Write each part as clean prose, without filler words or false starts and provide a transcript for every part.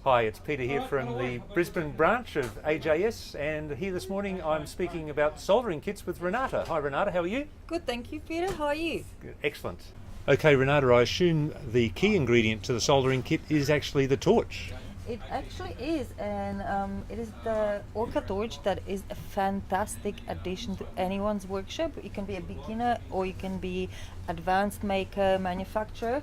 Hi, it's Peter here from the Brisbane branch of AJS, and here this morning I'm speaking about soldering kits with Renata. Hi Renata, how are you? Good, thank you, Peter. How are you? Good. Excellent. Okay Renata, I assume the key ingredient to the soldering kit is actually the torch. It actually is, and it is the Orca torch that is a fantastic addition to anyone's workshop. You can be a beginner or you can be advanced maker, manufacturer.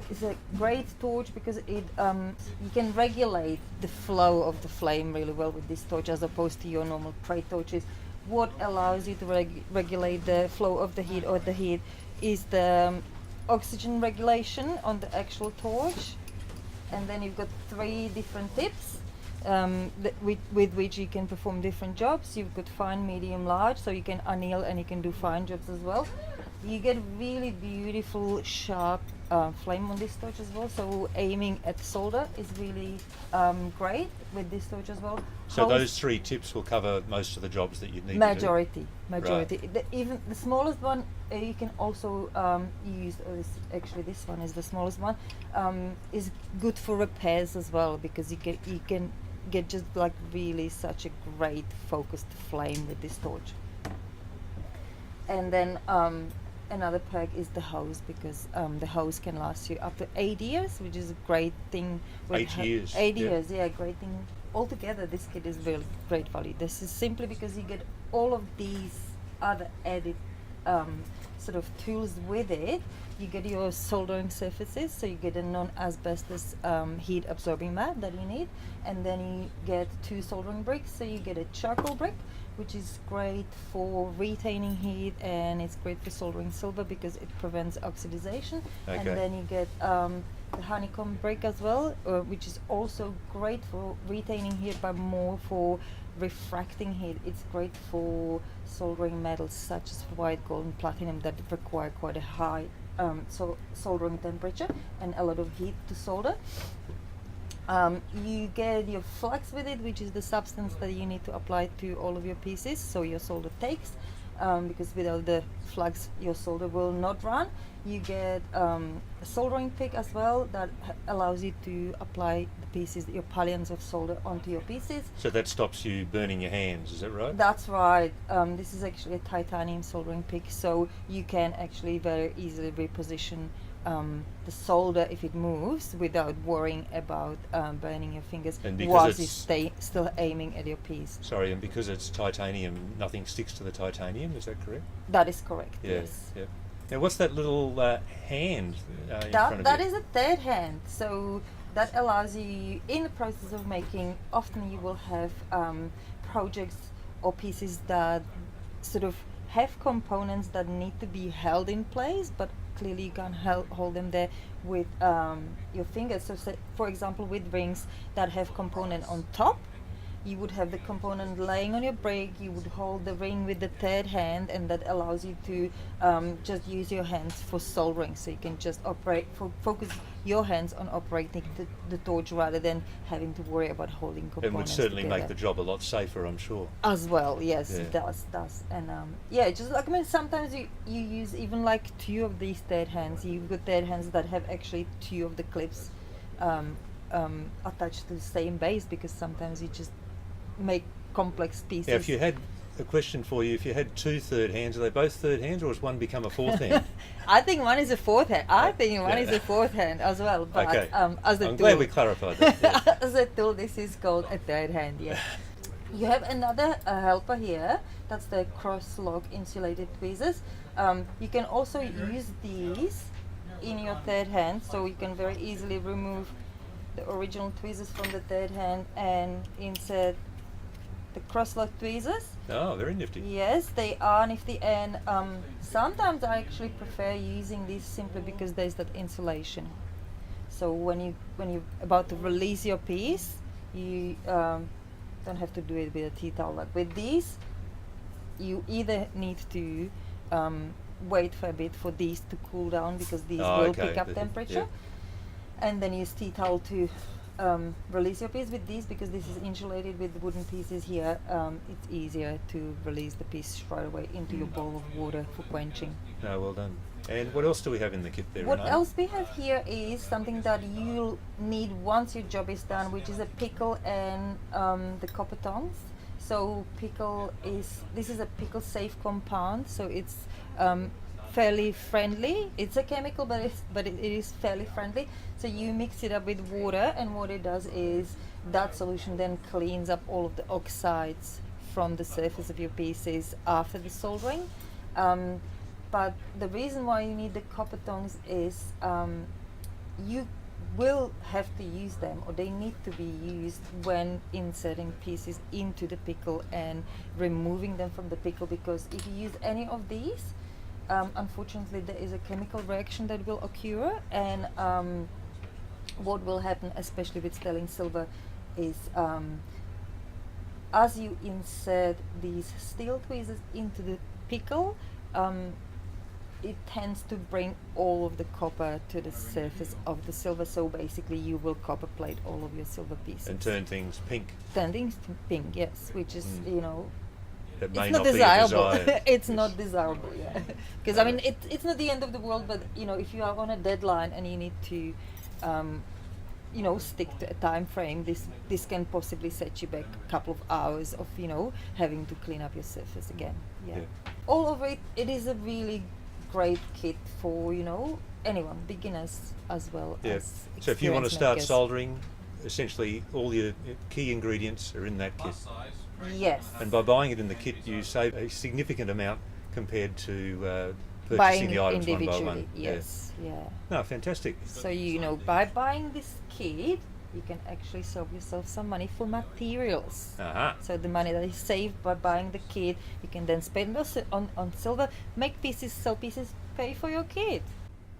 It's a great torch because it you can regulate the flow of the flame really well with this torch as opposed to your normal trade torches. What allows you to regulate the flow of the heat or the heat is the oxygen regulation on the actual torch. And then you've got 3 different tips with which you can perform different jobs. You've got fine, medium, large, so you can anneal and you can do fine jobs as well. You get really beautiful, sharp flame on this torch as well. So aiming at solder is really great with this torch as well. So those 3 tips will cover most of the jobs that you need majority. Right. Even the smallest one you can also use. Actually, this one is the smallest one. Is good for repairs as well because you can get just like really such a great focused flame with this torch. And then another perk is the hose because the hose can last you up to 8 years, which is a great thing. 8 years. 8 years, yeah, great thing. Altogether, this kit is really great value. This is simply because you get all of these other added sort of tools with it. You get your soldering surfaces, so you get a non-asbestos heat absorbing mat that you need, and then you get 2 soldering bricks. So you get a charcoal brick, which is great for retaining heat, and it's great for soldering silver because it prevents oxidization. Okay. And then you get the honeycomb brick as well, which is also great for retaining heat but more for refracting heat. It's great for soldering metals such as white, gold and platinum that require quite a high soldering temperature and a lot of heat to solder. You get your flux with it, which is the substance that you need to apply to all of your pieces so your solder takes, because without the flux your solder will not run. You get a soldering pick as well that allows you to apply the pieces, your pallions of solder onto your pieces. So that stops you burning your hands, is that right? That's right. This is actually a titanium soldering pick, so you can actually very easily reposition the solder if it moves without worrying about burning your fingers whilst you stay still aiming at your piece. Sorry, and because it's titanium, nothing sticks to the titanium, is that correct? That is correct, Yeah, yes. yeah. Now what's that little hand in front of That you? is a third hand, so that allows you, in the process of making, often you will have projects or pieces that sort of have components that need to be held in place, but clearly you can't hold them there with your fingers. So say, for example, with rings that have component on top, you would have the component laying on your brick, you would hold the ring with the third hand, and that allows you to just use your hands for soldering, so you can just focus your hands on operating the torch rather than having to worry about holding components It would certainly together. make the job a lot safer, I'm sure. As well, yes, Yeah. it does. And yeah, just like, I mean, sometimes you use even like 2 of these third hands. You've got third hands that have actually 2 of the clips attached to the same base, because sometimes you just make complex pieces. Yeah, if you had a question for you, if you had 2 third hands, are they both third hands or has one become a fourth hand? I think one is a fourth hand. I think one is a fourth hand as well. But Okay. as a I'm tool, glad we clarified that. Yeah. as a tool, this is called a third hand. Yes. You have another helper here. That's the cross-lock insulated tweezers. You can also use these in your third hand, so you can very easily remove the original tweezers from the third hand and insert the cross-lock tweezers. Oh, very nifty. Yes, they are nifty, and sometimes I actually prefer using these simply because there's that insulation. So when you're about to release your piece, you don't have to do it with a tea towel. Like with these, you either need to wait for a bit for these to cool down because these will pick up temperature, and then use tea towel to release your piece with this, because this is insulated with the wooden pieces here, it's easier to release the piece straight away into your bowl of water for quenching. No, well done. And what else do we have in the kit there, What Renata? else we have here is something that you'll need once your job is done, which is a pickle and the copper tongs. So this is a pickle safe compound, so it's fairly friendly. It's a chemical, but it is fairly friendly. So you mix it up with water, and what it does is that solution then cleans up all of the oxides from the surface of your pieces after the soldering. But the reason why you need the copper tongs is you will have to use them, or they need to be used when inserting pieces into the pickle and removing them from the pickle, because if you use any of these, unfortunately there is a chemical reaction that will occur, and what will happen, especially with sterling silver, is as you insert these steel tweezers into the pickle, it tends to bring all of the copper to the surface of the silver. So basically you will copper plate all of your silver pieces. And turn things pink. Turn things to pink, yes, which is, That may it's not be desirable. desired. It's not desirable, yeah. Because I mean, it's not the end of the world, but if you are on a deadline and you need to, stick to a time frame, this can possibly set you back a couple of hours of having to clean up your surface again. Yeah. All of it is a really great kit for anyone, beginners as well as So if you want to experienced start makers. soldering, essentially all your key ingredients are in that kit. Yes. And by buying it in the kit, you save a significant amount compared to purchasing Buying the items one by individually, one. yes, yeah. No, fantastic. So by buying this kit, you can actually save yourself some money for materials. Aha. So the money that is saved by buying the kit, you can then spend on silver, make pieces, sell pieces, pay for your kit.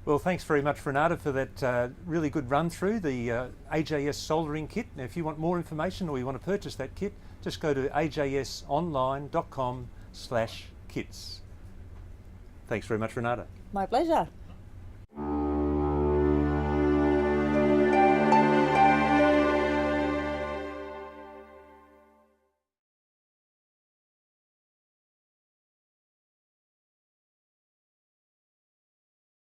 Well, thanks very much, Renata, for that really good run through the AJS soldering kit. Now, if you want more information or you want to purchase that kit, just go to ajsonline.com/kits. Thanks very much, Renata. My pleasure.